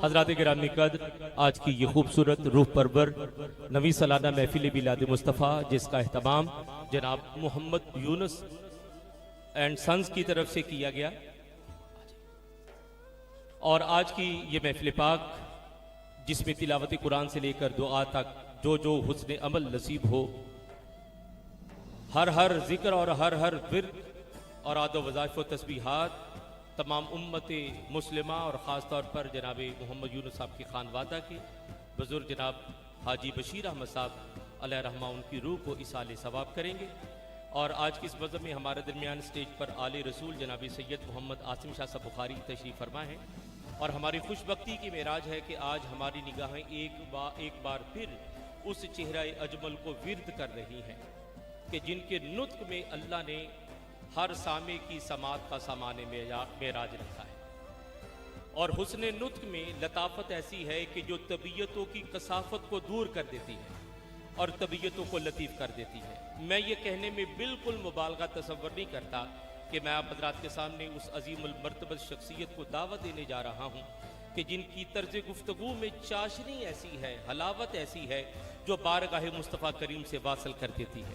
حضرات گرامی قدر، آج کی یہ خوبصورت روح پرور نویں سالانہ محفل میلاد مصطفیٰ جس کا اہتمام جناب محمد یونس اینڈ سنز کی طرف سے کیا گیا، اور آج کی یہ محفل پاک جس میں تلاوت قرآن سے لے کر دعا تک جو حسن عمل نصیب ہو، ہر ذکر اور ہر ورد اور عاد و وظائف و تسبیحات تمام امت مسلمہ اور خاص طور پر جناب محمد یونس صاحب کی خانوادہ کے بزرگ جناب حاجی بشیر احمد صاحب علیہ رحمہ ان کی روح کو اصال ثواب کریں گے۔ اور آج کی اس بزم میں ہمارے درمیان سٹیج پر آل رسول جناب سید محمد عاصم شاہ صاحب بخاری تشریف فرما ہیں، اور ہماری خوش بختی کی معراج ہے کہ آج ہماری نگاہیں ایک بار پھر اس چہرہ اجمل کو ورد کر رہی ہیں کہ جن کے نطق میں اللہ نے ہر سامع کی سماعت کا سامان معراج رکھا ہے، اور حسن نطق میں لطافت ایسی ہے کہ جو طبیعتوں کی کثافت کو دور کر دیتی ہے اور طبیعتوں کو لطیف کر دیتی ہے۔ میں یہ کہنے میں بالکل مبالغہ تصور نہیں کرتا کہ میں آپ حضرات کے سامنے اس عظیم المرتبت شخصیت کو دعوت دینے جا رہا ہوں کہ جن کی طرز گفتگو میں چاشنی ایسی ہے، حلاوت ایسی ہے جو بارگاہ مصطفیٰ کریم سے واصل کر دیتی ہے،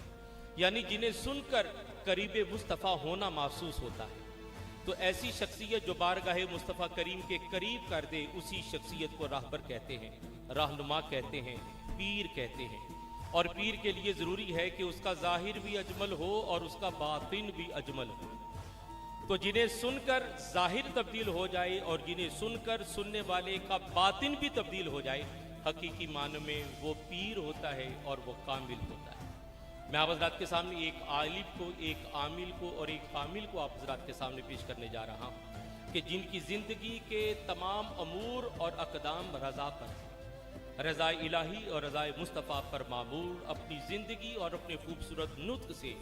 یعنی جنہیں سن کر قریب مصطفیٰ ہونا محسوس ہوتا ہے۔ تو ایسی شخصیت جو بارگاہ مصطفیٰ کریم کے قریب کر دے، اسی شخصیت کو راہبر کہتے ہیں، رہنما کہتے ہیں، پیر کہتے ہیں۔ اور پیر کے لیے ضروری ہے کہ اس کا ظاہر بھی اجمل ہو اور اس کا باطن بھی اجمل ہو۔ تو جنہیں سن کر ظاہر تبدیل ہو جائے اور جنہیں سن کر سننے والے کا باطن بھی تبدیل ہو جائے، حقیقی معنی میں وہ پیر ہوتا ہے اور وہ کامل ہوتا ہے۔ میں آپ حضرات کے سامنے ایک عالم کو، ایک عامل کو اور ایک کامل کو آپ حضرات کے سامنے پیش کرنے جا رہا ہوں کہ جن کی زندگی کے تمام امور اور اقدام رضا پر ہیں، رضا الہی اور رضا مصطفیٰ پر معمور، اپنی زندگی اور اپنے خوبصورت نطق سے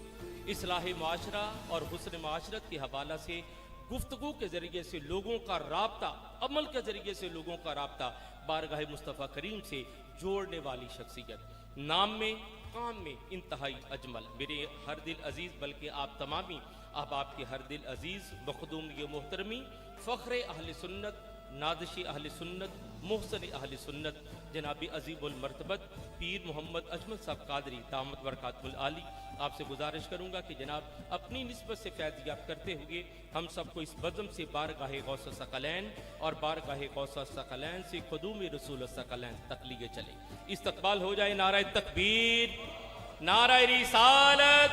اصلاح معاشرہ اور حسن معاشرت کے حوالہ سے گفتگو کے ذریعے سے لوگوں کا رابطہ، عمل کے ذریعے سے لوگوں کا رابطہ بارگاہ مصطفیٰ کریم سے جوڑنے والی شخصیت، نام میں کام میں انتہائی اجمل، میرے ہر دل عزیز بلکہ آپ تمامی احباب کے ہر دل عزیز مخدوم یہ محترمی، فخر اہل سنت، نادش اہل سنت، محسن اہل سنت، جناب عظیم المرتبت پیر محمد اجمل صاحب قادری دامت برکات العالی، آپ سے گزارش کروں گا کہ جناب اپنی نسبت سے فیض یاب کرتے ہوئے ہم سب کو اس بزم سے بارگاہ غوث الثقلین اور بارگاہ غوث الثقلین سے قدوم رسول الثقلین تک لیے چلے۔ استقبال ہو جائے نعرہ تکبیر، نعرہ رسالت،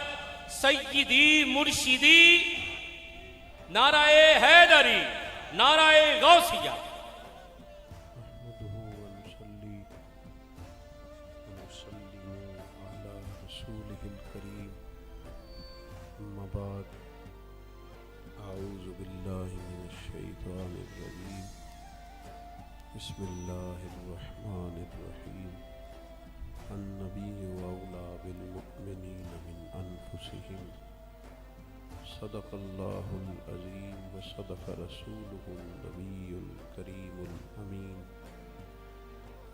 سیدی مرشدی، نعرہ حیدری، نعرہ غوثیہ۔ اعوذ باللہ من الشیطان الرجیم، بسم اللہ الرحمن الرحیم، النبی اولی بالمؤمنین من انفسہم، صدق اللہ العظیم وصدق رسولہ النبی الکریم الامین،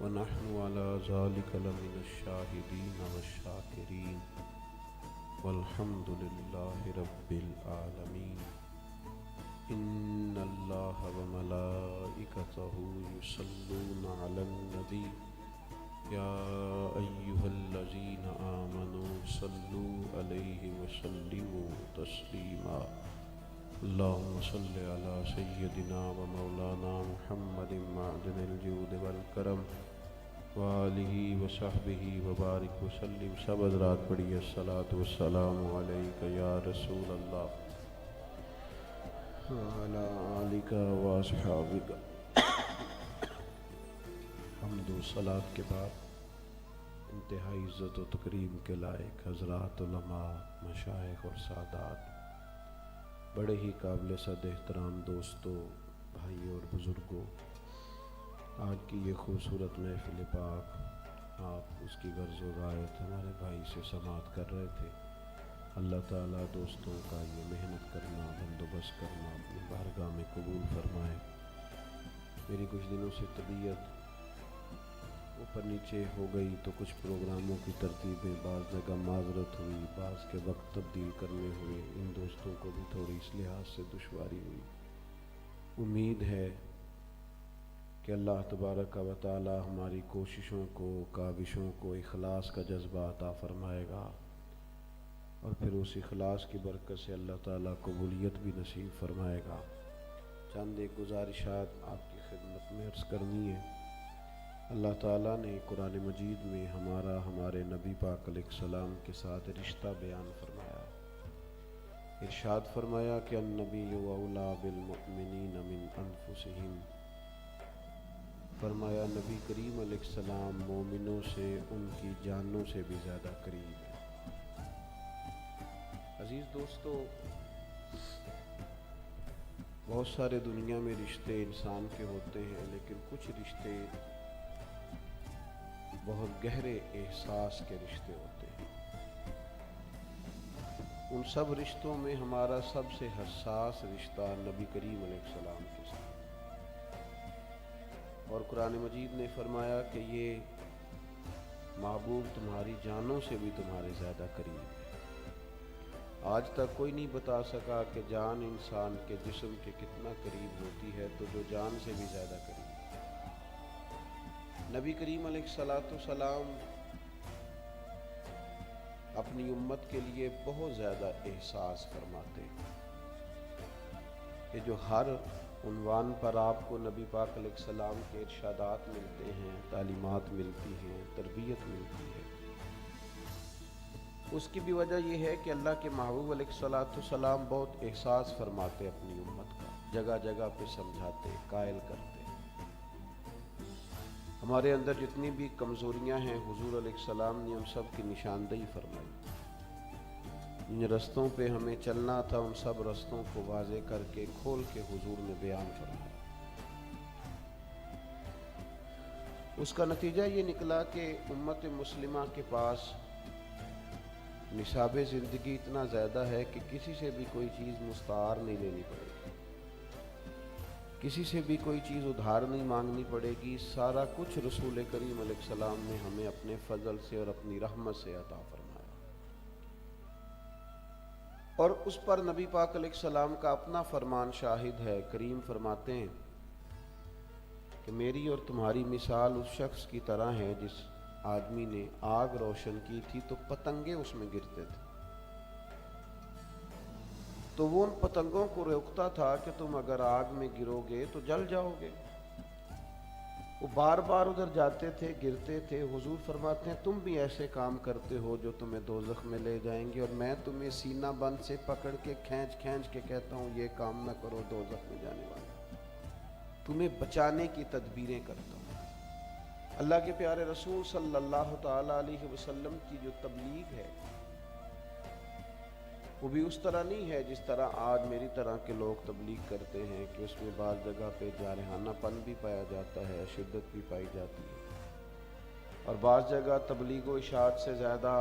ونحن علی ذلک لمن الشاہدین والشاکرین، والحمد للہ رب العالمین۔ ان اللہ وملائکتہ یصلون علی النبی یا ایہا الذین آمنوا صلوا علیہ وسلموا تسلیما۔ اللہم صل علی سیدنا و مولانا محمد معدن الجود والکرم وآلہ وصحبہ وبارک وسلم۔ سب حضرات پڑھیے الصلاۃ والسلام علیک یا رسول اللہ وعلی آلک واصحابک۔ حمد و صلاۃ کے بعد انتہائی عزت و تکریم کے لائق حضرات، علماء، مشائخ اور سادات، بڑے ہی قابل صد احترام دوستوں، بھائیوں اور بزرگوں، آج کی یہ خوبصورت محفل پاک آپ اس کی غرض و غایت ہمارے بھائی سے سماعت کر رہے تھے۔ اللہ تعالیٰ دوستوں کا یہ محنت کرنا، بندوبست کرنا اپنی بارگاہ میں قبول فرمائے۔ میری کچھ دنوں سے طبیعت اوپر نیچے ہو گئی تو کچھ پروگراموں کی ترتیبیں بعض جگہ معذرت ہوئی، بعض کے وقت تبدیل کرنے ہوئے، ان دوستوں کو بھی تھوڑی اس لحاظ سے دشواری ہوئی۔ امید ہے کہ اللہ تبارک و تعالی ہماری کوششوں کو، کاوشوں کو اخلاص کا جذبہ عطا فرمائے گا، اور پھر اس اخلاص کی برکت سے اللہ تعالیٰ قبولیت بھی نصیب فرمائے گا۔ چند ایک گزارشات آپ کی خدمت میں عرض کرنی ہے۔ اللہ تعالیٰ نے قرآن مجید میں ہمارے نبی پاک علیہ السلام کے ساتھ رشتہ بیان فرمایا۔ ارشاد فرمایا کہ النبی اولیٰ بالمؤمنین من انفسہم، فرمایا نبی کریم علیہ السلام مومنوں سے ان کی جانوں سے بھی زیادہ قریب ہے۔ عزیز دوستو، بہت سارے دنیا میں رشتے انسان کے ہوتے ہیں، لیکن کچھ رشتے بہت گہرے احساس کے رشتے ہوتے ہیں۔ ان سب رشتوں میں ہمارا سب سے حساس رشتہ نبی کریم علیہ السلام کے ساتھ، اور قرآن مجید نے فرمایا کہ یہ محبوب تمہاری جانوں سے بھی تمہارے زیادہ قریب ہے۔ آج تک کوئی نہیں بتا سکا کہ جان انسان کے جسم کے کتنا قریب ہوتی ہے، تو جو جان سے بھی زیادہ قریب ہے۔ نبی کریم علیہ السلام اپنی امت کے لیے بہت زیادہ احساس فرماتے ہیں کہ جو ہر عنوان پر آپ کو نبی پاک علیہ السلام کے ارشادات ملتے ہیں، تعلیمات ملتی ہیں، تربیت ملتی ہے، اس کی بھی وجہ یہ ہے کہ اللہ کے محبوب علیہ السلام بہت احساس فرماتے اپنی امت کا، جگہ جگہ پہ سمجھاتے، قائل کرتے۔ ہمارے اندر جتنی بھی کمزوریاں ہیں حضور علیہ السلام نے ان سب کی نشاندہی فرمائی۔ جن رستوں پہ ہمیں چلنا تھا ان سب رستوں کو واضح کر کے کھول کے حضور نے بیان فرمایا۔ اس کا نتیجہ یہ نکلا کہ امت مسلمہ کے پاس نصاب زندگی اتنا زیادہ ہے کہ کسی سے بھی کوئی چیز مستعار نہیں لینی پڑے گی، کسی سے بھی کوئی چیز ادھار نہیں مانگنی پڑے گی، سارا کچھ رسول کریم علیہ السلام نے ہمیں اپنے فضل سے اور اپنی رحمت سے عطا فرمایا، اور اس پر نبی پاک علیہ السلام کا اپنا فرمان شاہد ہے۔ کریم فرماتے ہیں کہ میری اور تمہاری مثال اس شخص کی طرح ہے جس آدمی نے آگ روشن کی تھی تو پتنگے اس میں گرتے تھے، تو وہ ان پتنگوں کو روکتا تھا کہ تم اگر آگ میں گرو گے تو جل جاؤ گے۔ وہ بار بار ادھر جاتے تھے، گرتے تھے۔ حضور فرماتے ہیں تم بھی ایسے کام کرتے ہو جو تمہیں دوزخ میں لے جائیں گے، اور میں تمہیں سینہ بند سے پکڑ کے کھینچ کے کہتا ہوں یہ کام نہ کرو، دوزخ میں جانے والا، تمہیں بچانے کی تدبیریں کرتا ہوں۔ اللہ کے پیارے رسول صلی اللہ تعالی علیہ وسلم کی جو تبلیغ ہے وہ بھی اس طرح نہیں ہے جس طرح آج میری طرح کے لوگ تبلیغ کرتے ہیں، کہ اس میں بعض جگہ پہ جارحانہ پن بھی پایا جاتا ہے، شدت بھی پائی جاتی ہے، اور بعض جگہ تبلیغ و اشاعت سے زیادہ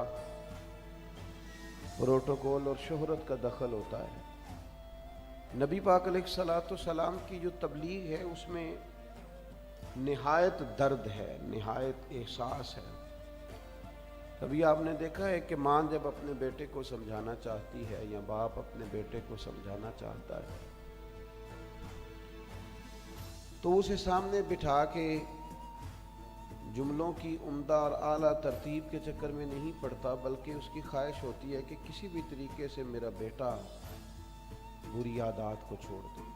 پروٹوکول اور شہرت کا دخل ہوتا ہے۔ نبی پاک علیہ السلام کی جو تبلیغ ہے اس میں نہایت درد ہے، نہایت احساس ہے۔ کبھی آپ نے دیکھا ہے کہ ماں جب اپنے بیٹے کو سمجھانا چاہتی ہے یا باپ اپنے بیٹے کو سمجھانا چاہتا ہے تو اسے سامنے بٹھا کے جملوں کی عمدہ اور اعلیٰ ترتیب کے چکر میں نہیں پڑتا، بلکہ اس کی خواہش ہوتی ہے کہ کسی بھی طریقے سے میرا بیٹا بری عادات کو چھوڑ دے۔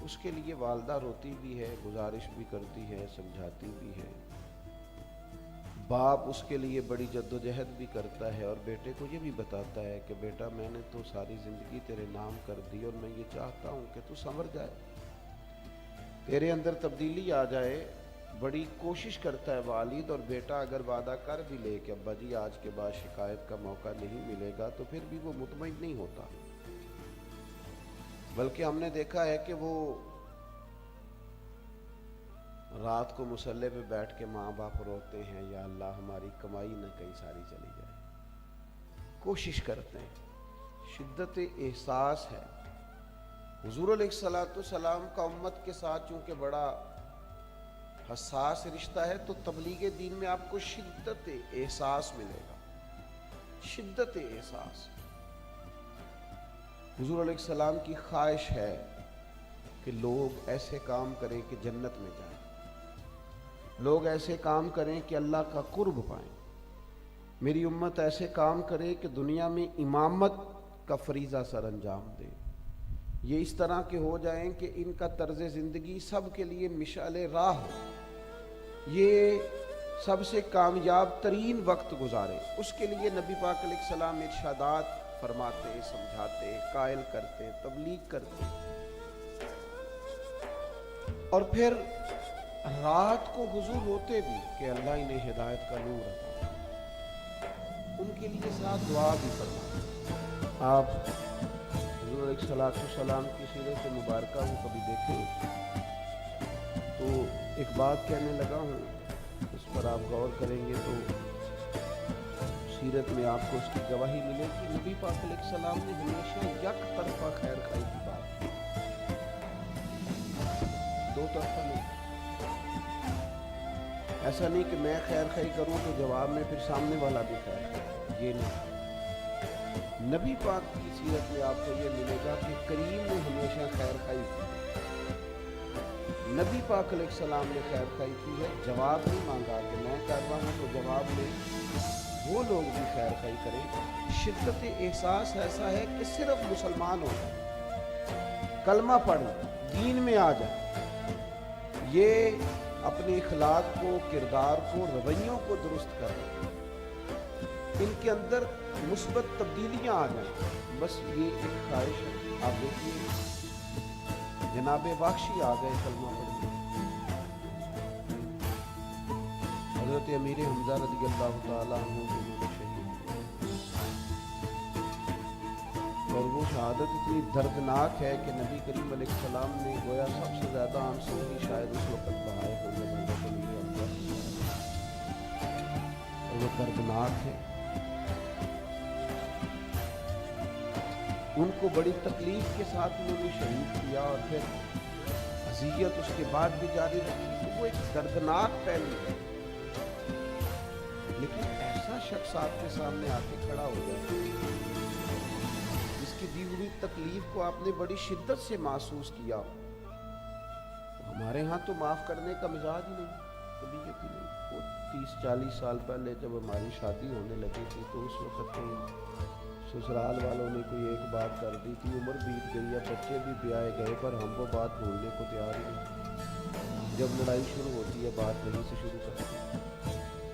اس کے لیے والدہ روتی بھی ہے، گزارش بھی کرتی ہے، سمجھاتی بھی ہے، باپ اس کے لیے بڑی جدوجہد بھی کرتا ہے، اور بیٹے کو یہ بھی بتاتا ہے کہ بیٹا میں نے تو ساری زندگی تیرے نام کر دی، اور میں یہ چاہتا ہوں کہ تو سنور جائے، تیرے اندر تبدیلی آ جائے۔ بڑی کوشش کرتا ہے والد، اور بیٹا اگر وعدہ کر بھی لے کہ ابا جی آج کے بعد شکایت کا موقع نہیں ملے گا، تو پھر بھی وہ مطمئن نہیں ہوتا، بلکہ ہم نے دیکھا ہے کہ وہ رات کو مصلے پہ بیٹھ کے ماں باپ روتے ہیں، یا اللہ ہماری کمائی نہ کہیں ساری چلی جائے، کوشش کرتے ہیں، شدت احساس ہے۔ حضور علیہ السلام کا امت کے ساتھ چونکہ بڑا حساس رشتہ ہے، تو تبلیغ دین میں آپ کو شدت احساس ملے گا، شدت احساس۔ حضور علیہ السلام کی خواہش ہے کہ لوگ ایسے کام کریں کہ جنت میں جائیں، لوگ ایسے کام کریں کہ اللہ کا قرب پائیں، میری امت ایسے کام کرے کہ دنیا میں امامت کا فریضہ سر انجام دے، یہ اس طرح کے ہو جائیں کہ ان کا طرز زندگی سب کے لیے مشعل راہ ہو، یہ سب سے کامیاب ترین وقت گزارے۔ اس کے لیے نبی پاک علیہ السلام ارشادات فرماتے، سمجھاتے، قائل کرتے، تبلیغ کرتے، اور پھر رات کو حضور ہوتے بھی کہ اللہ انہیں ہدایت کا نور عطا، ان کے لیے ساتھ دعا بھی فرماتے۔ آپ حضور علیہ السلام کی سیرت مبارکہ کو کبھی دیکھیں تو ایک بات کہنے لگا ہوں، اس پر آپ غور کریں گے تو سیرت میں آپ کو اس کی گواہی ملے کہ نبی پاک علیہ السلام نے ہمیشہ یک طرفہ خیر خائی کی بات کی، دو طرفہ نہیں۔ ایسا نہیں کہ میں خیر خائی کروں تو جواب میں پھر سامنے والا بھی خیر خائی، یہ نہیں۔ نبی پاک کی سیرت میں آپ کو یہ ملے گا کہ کریم نے ہمیشہ خیر خائی کی، نبی پاک علیہ السلام نے خیر خائی کی ہے، جواب نہیں مانگا کہ میں کر رہا ہوں تو جواب میں وہ لوگ بھی خیر خائی کریں۔ شدت احساس ایسا ہے کہ صرف مسلمان ہو جائے، کلمہ پڑھ دین میں آ جائے، یہ اپنے اخلاق کو، کردار کو، رویوں کو درست کر رہے ہیں، ان کے اندر مثبت تبدیلیاں آ جائیں، بس یہ ایک خواہش ہے۔ آپ دیکھیے جناب بخشی آ گئے کلمہ پڑھنے، حضرت امیر حمزہ رضی اللہ تعالیٰ عنہ کے شہید، اور وہ شہادت اتنی دردناک ہے کہ نبی کریم علیہ السلام نے گویا سب سے زیادہ آنسو ہی شاید اس وقت بہائے ہوئے حضرت امیر حمزہ، اور وہ دردناک ہے۔ ان کو بڑی تکلیف کے ساتھ انہوں نے شہید کیا، اور پھر اذیت اس کے بعد بھی جاری رکھی، تو وہ ایک دردناک پہلو ہے۔ لیکن ایسا شخص آپ کے سامنے آ کے کھڑا ہو جائے جس کی دی ہوئی تکلیف کو آپ نے بڑی شدت سے محسوس کیا، ہمارے ہاں تو معاف کرنے کا مزاج ہی نہیں، طبیعت ہی نہیں۔ وہ 30-40 سال پہلے جب ہماری شادی ہونے لگی تھی تو اس وقت سسرال والوں نے کوئی ایک بات کر دی تھی، عمر بیت گئی ہے، بچے بھی بیائے گئے، پر ہم وہ بات بھولنے کو تیار ہی نہیں۔ جب لڑائی شروع ہوتی ہے بات وہیں سے شروع کرتے ہیں،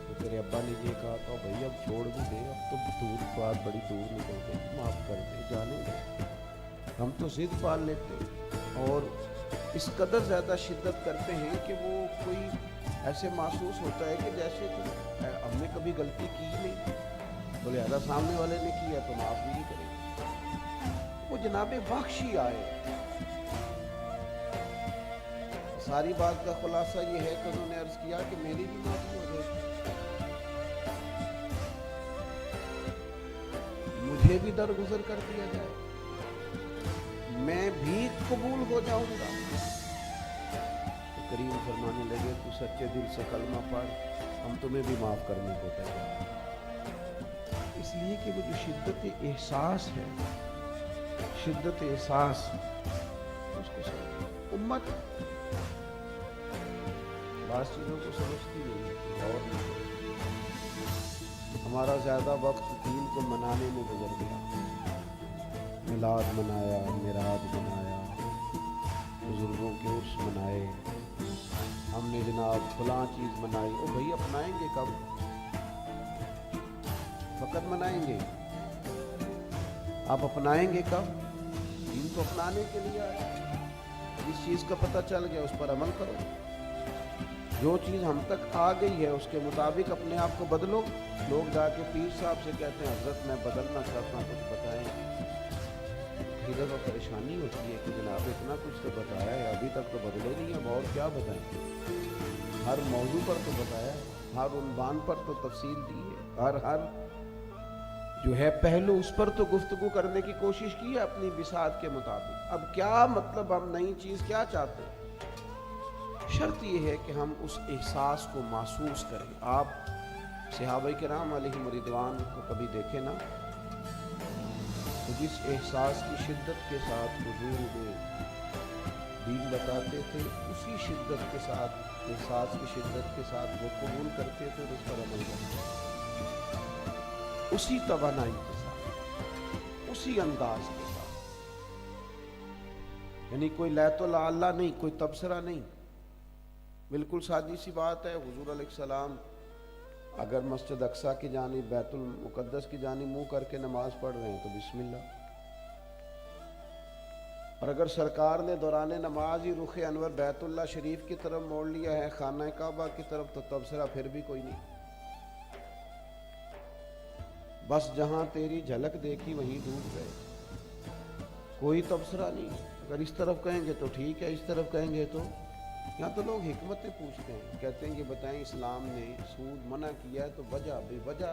تو تیرے ابا نے یہ کہا تھا بھائی اب چھوڑ بھی دے، اب تو دور بات بڑی دور نکل گئی، معاف کر دے، جانے دے۔ ہم تو ضد پال لیتے اور اس قدر زیادہ شدت کرتے ہیں کہ وہ کوئی ایسے محسوس ہوتا ہے کہ جیسے کہ ہم نے کبھی غلطی کی نہیں، تو لہذا سامنے والے نے کیا تو معاف نہیں کرے۔ وہ جناب بخشی آئے، ساری بات کا خلاصہ یہ ہے کہ انہوں نے عرض کیا کہ میری بھی معافی ہو جائے، مجھے بھی درگزر کر دیا جائے، میں بھی قبول ہو جاؤں گا۔ تو کریم فرمانے لگے تو سچے دل سے کلمہ پڑھ، ہم تمہیں بھی معاف کرنے کو تیار ہیں۔ اس لیے کہ وہ جو شدت احساس ہے، شدت احساس اس کو سمجھ، امت بعض چیزوں کو سمجھتی نہیں ہے اور نہیں۔ ہمارا زیادہ وقت دین کو منانے میں گزر گیا، میلاد منایا، معراج منایا، بزرگوں کے عرس منائے، ہم نے جناب فلاں چیز منائی، او بھائی اپنائیں گے کب؟ فقط منائیں گے، آپ اپنائیں گے کب؟ دین کو اپنانے کے لیے آئے، جس چیز کا پتہ چل گیا اس پر عمل کرو، جو چیز ہم تک آ گئی ہے اس کے مطابق اپنے آپ کو بدلو۔ لوگ جا کے پیر صاحب سے کہتے ہیں حضرت میں بدلنا چاہتا ہوں، کچھ بتائیں۔ پھر وہ پریشانی ہوتی ہے کہ جناب اتنا کچھ تو بتایا ہے، ابھی تک تو بدلے نہیں ہیں، اور کیا بتائیں؟ ہر موضوع پر تو بتایا ہے، ہر عنوان پر تو تفصیل دی ہے، ہر جو ہے پہلو اس پر تو گفتگو کرنے کی کوشش کی ہے اپنی بساط کے مطابق۔ اب کیا مطلب، ہم نئی چیز کیا چاہتے ہیں؟ شرط یہ ہے کہ ہم اس احساس کو محسوس کریں۔ آپ صحابہ کرام علیہم رضوان کو کبھی دیکھیں نا، تو جس احساس کی شدت کے ساتھ حضور نے دین بتاتے تھے اسی شدت کے ساتھ، احساس کی شدت کے ساتھ وہ قبول کرتے تھے اور اس پر عمل کرتے تھے، اسی توانائی کے ساتھ، اسی انداز کے ساتھ، یعنی کوئی لیت اللہ نہیں، کوئی تبصرہ نہیں، بالکل سادی سی بات ہے۔ حضور علیہ السلام اگر مسجد اقصیٰ کی جانب، بیت المقدس کی جانب منہ کر کے نماز پڑھ رہے ہیں تو بسم اللہ، اور اگر سرکار نے دوران نماز ہی رخ انور بیت اللہ شریف کی طرف موڑ لیا ہے، خانہ کعبہ کی طرف، تو تبصرہ پھر بھی کوئی نہیں، بس جہاں تیری جھلک دیکھی وہیں ڈوب گئے، کوئی تبصرہ نہیں۔ اگر اس طرف کہیں گے تو ٹھیک ہے، اس طرف کہیں گے تو، یہاں تو لوگ حکمتیں پوچھتے ہیں، کہتے ہیں کہ بتائیں اسلام نے سود منع کیا ہے تو وجہ، بھی وجہ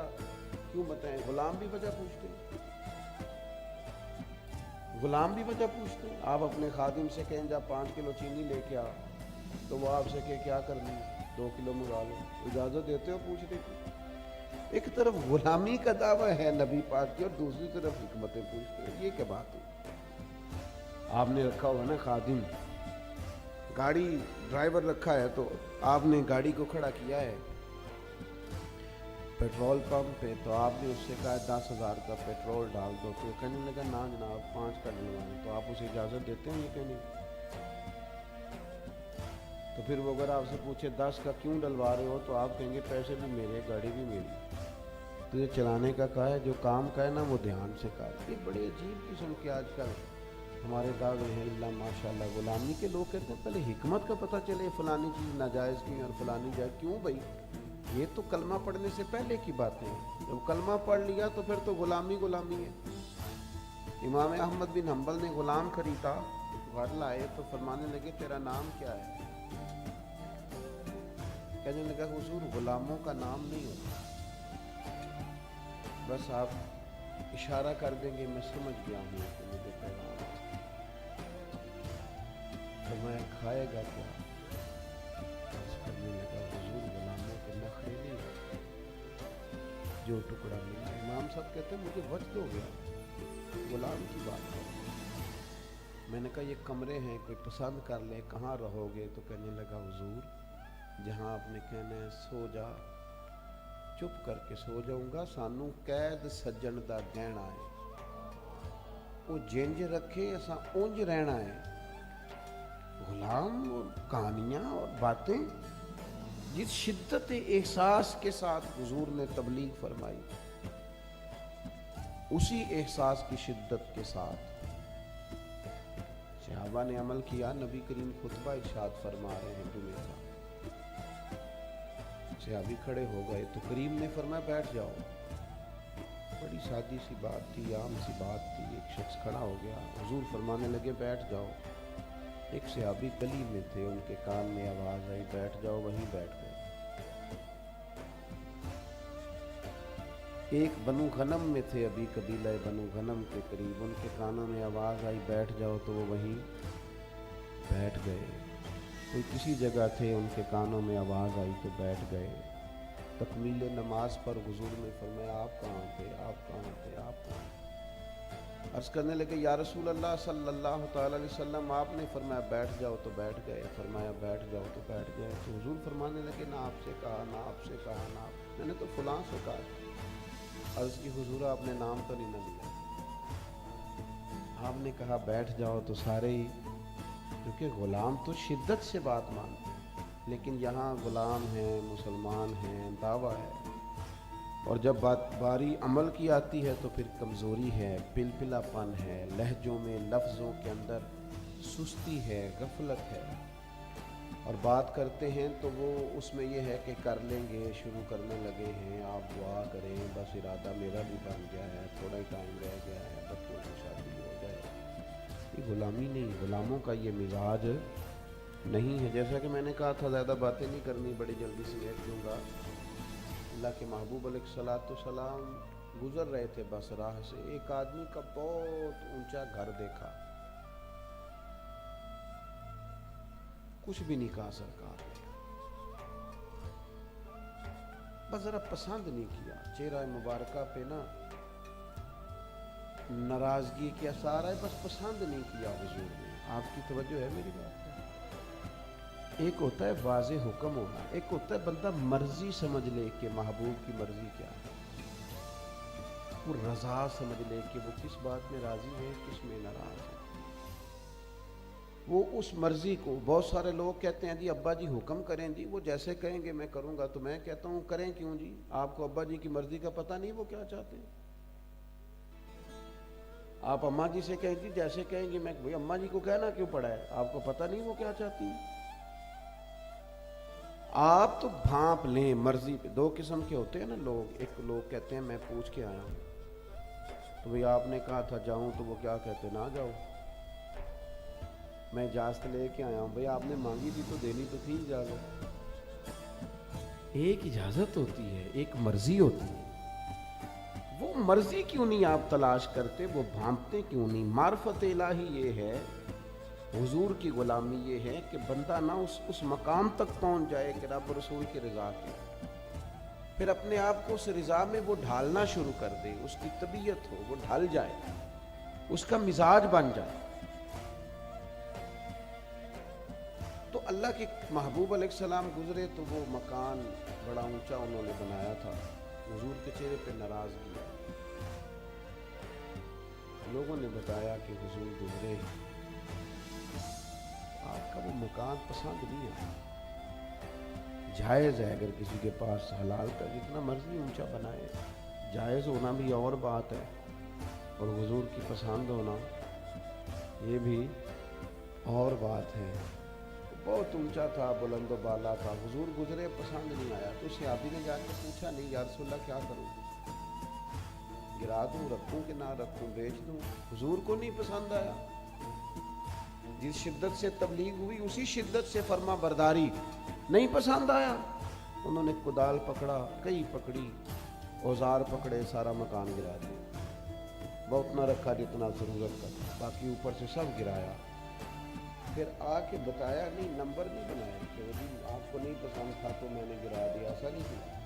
کیوں بتائیں؟ غلام بھی وجہ پوچھتے ہیں، غلام بھی وجہ پوچھتے ہیں۔ آپ اپنے خادم سے کہیں جا 5 کلو چینی لے کے آ، تو وہ آپ سے کہ کیا کرنی ہے، 2 کلو منگا لو، اجازت دیتے ہو پوچھنے کی؟ ایک طرف غلامی کا دعویٰ ہے نبی پاک کی اور دوسری طرف حکمتیں پوچھتے ہیں، یہ کیا بات ہے؟ آپ نے رکھا ہوا نا خادم، گاڑی ڈرائیور رکھا ہے تو آپ نے گاڑی کو کھڑا کیا ہے پیٹرول پمپ پہ، تو آپ نے اس سے کہا 10,000 کا پیٹرول ڈال دو، تو کہنے لگا نا جناب 5 کا ڈلوائیں، تو آپ اسے اجازت دیتے ہیں یہ کہنے؟ تو پھر وہ اگر آپ سے پوچھے 10 کا کیوں ڈلوا رہے ہو، تو آپ کہیں گے پیسے بھی میرے، گاڑی بھی میری، تو یہ چلانے کا کہا ہے، جو کام کا ہے نا وہ دھیان سے کہا ہے۔ یہ بڑے عجیب قسم کے آج کل ہمارے دعوے ہیں، اللہ ماشاءاللہ غلامی کے لوگ کہتے ہیں پہلے حکمت کا پتہ چلے، فلانی چیز ناجائز کی اور فلانی جائز کیوں بھائی؟ یہ تو کلمہ پڑھنے سے پہلے کی باتیں ہیں، جب کلمہ پڑھ لیا تو پھر تو غلامی غلامی ہے۔ امام احمد بن حنبل نے غلام خریدا، گھر لائے تو فرمانے لگے تیرا نام کیا ہے؟ کہنے لگا حضور غلاموں کا نام نہیں ہوتا، بس آپ اشارہ کر دیں گے میں سمجھ گیا ہوں کہ مجھے پیغام ہے۔ تو میں کھائے گا کیا؟ بس کرنے لگا حضور غلاموں کے نخرے نہیں ہوتے، جو ٹکڑا ملا۔ امام صاحب کہتے ہیں مجھے وجد ہو گیا، غلام کی بات ہے۔ میں نے کہا یہ کمرے ہیں کوئی پسند کر لے، کہاں رہو گے؟ تو کہنے لگا حضور جہاں آپ نے کہنا ہے سو جا، چپ کر کے سو جاؤں گا، سانو قید سجن دا گہنا ہے، وہ جنج رکھے اساں اونج رہنا ہے۔ غلام اور کہانیاں اور باتیں جس شدت احساس کے ساتھ حضور نے تبلیغ فرمائی، اسی احساس کی شدت کے ساتھ صحابہ نے عمل کیا۔ نبی کریم خطبہ ارشاد فرما رہے ہیں جمعہ کا، صحابی کھڑے ہو گئے تو کریم نے فرمایا بیٹھ جاؤ، بڑی سادی سی بات تھی، عام سی بات تھی، ایک شخص کھڑا ہو گیا، حضور فرمانے لگے بیٹھ جاؤ۔ ایک صحابی گلی میں تھے، ان کے کان میں آواز آئی بیٹھ جاؤ، وہیں بیٹھ گئے۔ ایک بنو غنم میں تھے، ابھی قبیلہ بنو غنم کے قریب، ان کے کانوں میں آواز آئی بیٹھ جاؤ، تو وہ وہیں بیٹھ گئے۔ کوئی کسی جگہ تھے، ان کے کانوں میں آواز آئی تو بیٹھ گئے۔ تکمیل نماز پر حضور نے فرمایا آپ کہاں تھے، آپ کہاں تھے، آپ کہاں تھے؟ عرض کرنے لگے یا رسول اللہ صلی اللہ تعالی علیہ وسلم آپ نے فرمایا بیٹھ جاؤ تو بیٹھ گئے، فرمایا بیٹھ جاؤ تو بیٹھ گئے۔ تو حضور فرمانے لگے نہ آپ سے کہا، نہ آپ سے کہا، نہ آپ، میں نے تو فلاں سے کہا۔ عرض کی حضور آپ نے نام تو نہیں نہ لیا؟ آپ نے کہا بیٹھ جاؤ تو سارے ہی، کیونکہ غلام تو شدت سے بات مانتے ہیں، لیکن یہاں غلام ہیں، مسلمان ہیں، دعویٰ ہے، اور جب باری عمل کی آتی ہے تو پھر کمزوری ہے، پلپلا پن ہے، لہجوں میں لفظوں کے اندر سستی ہے، غفلت ہے، اور بات کرتے ہیں تو وہ اس میں یہ ہے کہ کر لیں گے، شروع کرنے لگے ہیں، آپ دعا کریں، بس ارادہ میرا بھی بن گیا ہے، تھوڑا ہی ٹائم رہ گیا ہے، بچوں کی شادی ہو جائے۔ یہ غلامی نہیں، غلاموں کا یہ مزاج نہیں ہے۔ جیسا کہ میں نے کہا تھا زیادہ باتیں نہیں کرنی، بڑی جلدی سمیٹ دوں گا۔ اللہ کے محبوب علیہ السلام گزر رہے تھے بس راہ سے، ایک آدمی کا بہت اونچا گھر دیکھا، کچھ بھی نہیں کہا سرکار نے، بس ذرا پسند نہیں کیا، چہرہ مبارکہ پہ نا ناراضگی کیا سارا ہے، بس پسند نہیں کیا حضور نے۔ آپ کی توجہ ہے میری بات پر؟ ایک ہوتا ہے واضح حکم ہونا، ایک ہوتا ہے بندہ مرضی سمجھ لے کہ محبوب کی مرضی کیا ہے، وہ رضا سمجھ لے کہ وہ کس بات میں راضی ہے، کس میں ناراض ہے، وہ اس مرضی کو. بہت سارے لوگ کہتے ہیں جی ابا جی حکم کریں جی، وہ جیسے کہیں گے میں کروں گا. تو میں کہتا ہوں کریں کیوں جی؟ آپ کو ابا جی کی مرضی کا پتہ نہیں وہ کیا چاہتے ہیں؟ آپ اماں جی سے کہیں جی جیسے کہیں گے میں. بھائی اماں جی کو کہنا کیوں پڑا ہے؟ آپ کو پتہ نہیں وہ کیا چاہتی ہیں؟ آپ تو بھانپ لیں مرضی پہ. دو قسم کے ہوتے ہیں نا لوگ. ایک لوگ کہتے ہیں میں پوچھ کے آیا ہوں، تو بھئی آپ نے کہا تھا جاؤں، تو وہ کیا کہتے ہیں؟ نہ جاؤ. میں اجازت لے کے آیا ہوں. بھئی آپ نے مانگی تھی تو دینی تو تھی اجازت. ایک اجازت ہوتی ہے، ایک مرضی ہوتی ہے. وہ مرضی کیوں نہیں آپ تلاش کرتے؟ وہ بھانپتے کیوں نہیں؟ معرفت الہی یہ ہے، حضور کی غلامی یہ ہے کہ بندہ نہ اس مقام تک پہنچ جائے کہ رب رسول کی رضا کی، پھر اپنے آپ کو اس رضا میں وہ ڈھالنا شروع کر دے. اس کی طبیعت ہو، وہ ڈھل جائے، اس کا مزاج بن جائے. تو اللہ کے محبوب علیہ السلام گزرے تو وہ مکان بڑا اونچا انہوں نے بنایا تھا. حضور کے چہرے پہ ناراضگی ہے. لوگوں نے بتایا کہ حضور گزرے، آپ کا وہ مکان پسند نہیں ہے. جائز ہے اگر کسی کے پاس حلال کا جتنا مرضی اونچا بنائے، جائز ہونا بھی اور بات ہے، اور حضور کی پسند ہونا یہ بھی اور بات ہے. بہت اونچا تھا، بلند و بالا تھا. حضور گزرے، پسند نہیں آیا. تو صحابی نے جا کے پوچھا نہیں یا رسول اللہ کیا کروں؟ گرا دوں، رکھوں کہ نہ رکھوں، بیچ دوں؟ حضور کو نہیں پسند آیا. جس شدت سے تبلیغ ہوئی اسی شدت سے فرما برداری نہیں پسند آیا. انہوں نے کدال پکڑا، کئی پکڑی، اوزار پکڑے، سارا مکان گرا دیا. بہت نہ رکھا جتنا ضرورت کا، باقی اوپر سے سب گرایا. پھر آ کے بتایا نہیں، نمبر نہیں بنایا کہ وہ جی آپ کو نہیں پسند تھا تو میں نے گرا دیا. ایسا نہیں کیا.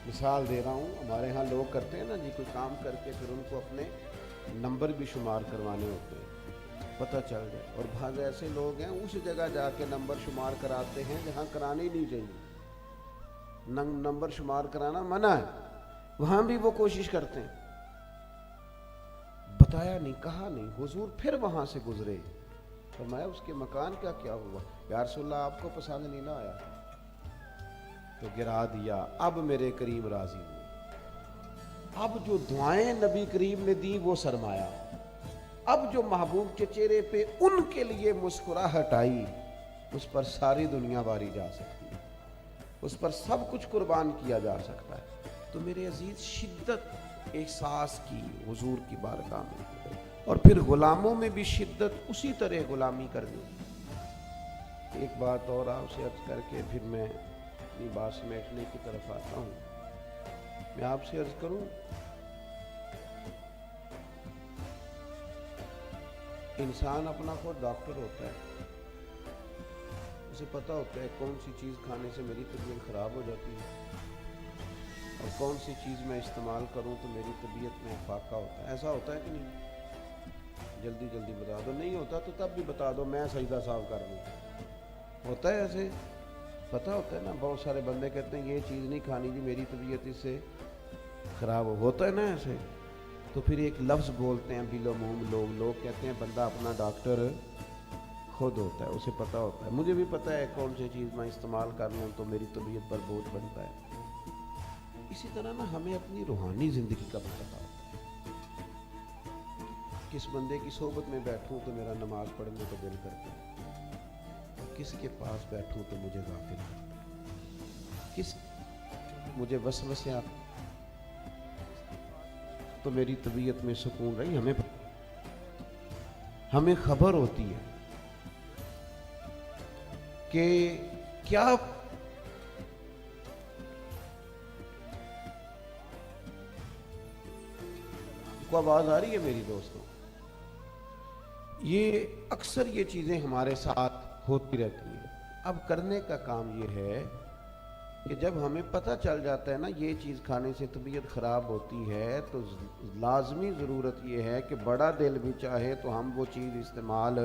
مثال دے رہا ہوں، ہمارے ہاں لوگ کرتے ہیں نا جی، کوئی کام کر کے پھر ان کو اپنے نمبر بھی شمار کروانے ہوتے ہیں، پتہ چل جائے. اور بعض ایسے لوگ ہیں اس جگہ جا کے نمبر شمار کراتے ہیں جہاں کرانے ہی نہیں چاہیے. نمبر شمار کرانا منع ہے، وہاں بھی وہ کوشش کرتے ہیں. بتایا نہیں، کہا نہیں. حضور پھر وہاں سے گزرے، فرمایا اس کے مکان کا کیا ہوا؟ یا رسول اللہ آپ کو پسند نہیں نہ آیا تو گرا دیا. اب میرے کریم راضی ہوئے. اب جو دعائیں نبی کریم نے دی وہ سرمایہ. اب جو محبوب کے چہرے پہ ان کے لیے مسکراہٹ آئی، اس پر ساری دنیا باری جا سکتی ہے، اس پر سب کچھ قربان کیا جا سکتا ہے. تو میرے عزیز، شدت احساس کی حضور کی بارگاہ میں، اور پھر غلاموں میں بھی شدت اسی طرح غلامی کرنی. ایک بات اور آپ سے عرض کر کے پھر میں اپنی بات سمیٹنے کی طرف آتا ہوں. میں آپ سے عرض کروں، انسان اپنا خود ڈاکٹر ہوتا ہے. اسے پتہ ہوتا ہے کون سی چیز کھانے سے میری طبیعت خراب ہو جاتی ہے اور کون سی چیز میں استعمال کروں تو میری طبیعت میں افاقہ ہوتا ہے. ایسا ہوتا ہے کہ نہیں؟ جلدی جلدی بتا دو. نہیں ہوتا تو تب بھی بتا دو، میں سجدہ صاف کر دوں. ہوتا ہے ایسے؟ پتہ ہوتا ہے نا. بہت سارے بندے کہتے ہیں یہ چیز نہیں کھانی جی، میری طبیعت اس سے خراب ہوتا ہے نا ایسے. تو پھر ایک لفظ بولتے ہیں بالعموم لوگ کہتے ہیں بندہ اپنا ڈاکٹر خود ہوتا ہے. اسے پتہ ہوتا ہے. مجھے بھی پتہ ہے کون سی چیز میں استعمال کر لوں تو میری طبیعت پر بوجھ بنتا ہے. اسی طرح نا ہمیں اپنی روحانی زندگی کا بھی پتہ ہوتا ہے. کس بندے کی صحبت میں بیٹھوں تو میرا نماز پڑھنے کا دل کرتا ہے، اور کس کے پاس بیٹھوں تو مجھے غافل کرتا ہے. کس مجھے وسوسے آتے تو میری طبیعت میں سکون رہی. ہمیں خبر ہوتی ہے کہ کیا کو آواز آ رہی ہے میری دوستوں؟ یہ اکثر یہ چیزیں ہمارے ساتھ ہوتی رہتی ہیں. اب کرنے کا کام یہ ہے کہ جب ہمیں پتہ چل جاتا ہے نا یہ چیز کھانے سے طبیعت خراب ہوتی ہے تو لازمی ضرورت یہ ہے کہ بڑا دل بھی چاہے تو ہم وہ چیز استعمال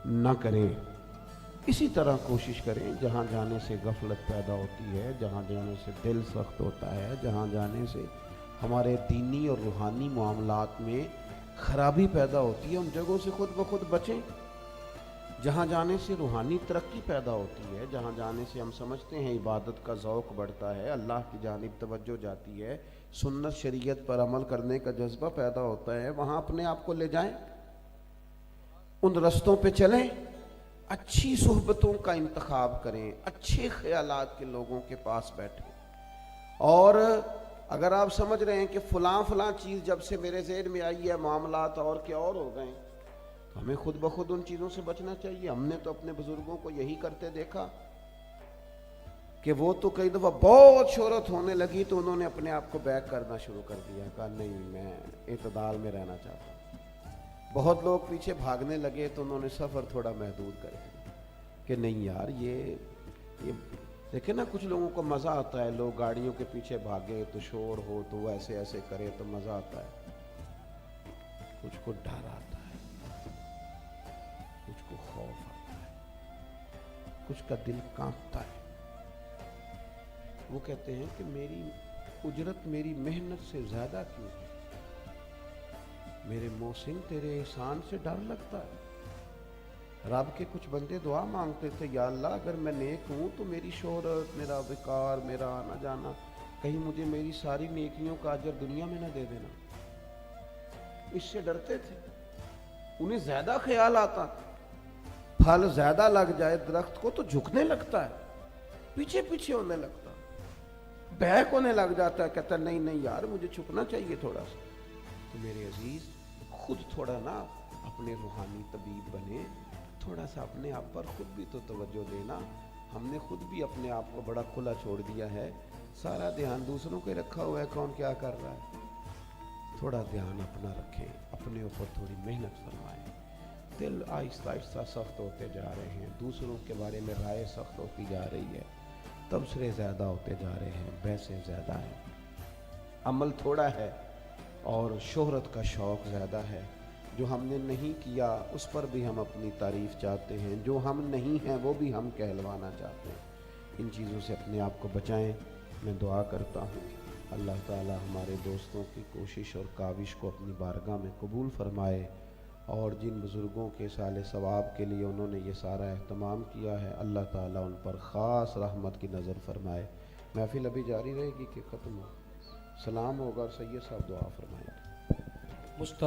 نہ کریں۔ اسی طرح کوشش کریں جہاں جانے سے غفلت پیدا ہوتی ہے، جہاں جانے سے دل سخت ہوتا ہے، جہاں جانے سے ہمارے دینی اور روحانی معاملات میں خرابی پیدا ہوتی ہے، ان جگہوں سے خود بخود بچیں۔ جہاں جانے سے روحانی ترقی پیدا ہوتی ہے، جہاں جانے سے ہم سمجھتے ہیں عبادت کا ذوق بڑھتا ہے، اللہ کی جانب توجہ جاتی ہے، سنت شریعت پر عمل کرنے کا جذبہ پیدا ہوتا ہے، وہاں اپنے آپ کو لے جائیں، ان رستوں پہ چلیں، اچھی صحبتوں کا انتخاب کریں، اچھے خیالات کے لوگوں کے پاس بیٹھیں۔ اور اگر آپ سمجھ رہے ہیں کہ فلاں چیز جب سے میرے ذہن میں آئی ہے معاملات اور کے اور ہو گئے، تو ہمیں خود بخود ان چیزوں سے بچنا چاہیے۔ ہم نے تو اپنے بزرگوں کو یہی کرتے دیکھا کہ وہ تو کئی دفعہ بہت شہرت ہونے لگی تو انہوں نے اپنے آپ کو بیک کرنا شروع کر دیا، کہا نہیں میں اعتدال میں رہنا چاہتا ہوں۔ بہت لوگ پیچھے بھاگنے لگے تو انہوں نے سفر تھوڑا محدود کر دیا کہ نہیں یار یہ دیکھیں نا، کچھ لوگوں کو مزہ آتا ہے، لوگ گاڑیوں کے پیچھے بھاگے تو شور ہو تو وہ ایسے ایسے کرے تو مزہ آتا ہے، کچھ کو ڈر آتا ہے، کچھ کو خوف آتا ہے، کچھ کا دل کانپتا ہے۔ وہ کہتے ہیں کہ میری اجرت میری محنت سے زیادہ کیوں ہے، میرے محسن تیرے احسان سے ڈر لگتا ہے۔ رب کے کچھ بندے دعا مانگتے تھے، یا اللہ اگر میں نیک ہوں تو میری شہرت، میرا وقار، میرا آنا جانا، کہیں مجھے میری ساری نیکیوں کا اجر دنیا میں نہ دے دینا۔ اس سے ڈرتے تھے، انہیں زیادہ خیال آتا، پھل زیادہ لگ جائے درخت کو تو جھکنے لگتا ہے، پیچھے پیچھے ہونے لگتا، بیک ہونے لگ جاتا ہے، کہتا نہیں نہیں یار مجھے چھپنا چاہیے تھوڑا سا۔ تو میرے عزیز خود تھوڑا نا اپنے روحانی طبیب بنے، تھوڑا سا اپنے آپ پر خود بھی تو توجہ دینا۔ ہم نے خود بھی اپنے آپ کو بڑا کھلا چھوڑ دیا ہے، سارا دھیان دوسروں کے رکھا ہوا ہے، کون کیا کر رہا ہے۔ تھوڑا دھیان اپنا رکھیں، اپنے اوپر تھوڑی محنت فرمائیں۔ دل آہستہ آہستہ سخت ہوتے جا رہے ہیں، دوسروں کے بارے میں رائے سخت ہوتی جا رہی ہے، تبصرے زیادہ ہوتے جا رہے ہیں، بحثیں زیادہ ہیں، عمل تھوڑا ہے اور شہرت کا شوق زیادہ ہے۔ جو ہم نے نہیں کیا اس پر بھی ہم اپنی تعریف چاہتے ہیں، جو ہم نہیں ہیں وہ بھی ہم کہلوانا چاہتے ہیں۔ ان چیزوں سے اپنے آپ کو بچائیں۔ میں دعا کرتا ہوں اللہ تعالی ہمارے دوستوں کی کوشش اور کاوش کو اپنی بارگاہ میں قبول فرمائے، اور جن بزرگوں کے سال ثواب کے لیے انہوں نے یہ سارا اہتمام کیا ہے، اللہ تعالیٰ ان پر خاص رحمت کی نظر فرمائے۔ محفل ابھی جاری رہے گی کہ ختم ہو؟ سلام ہوگا اور سید صاحب دعا فرمائیں۔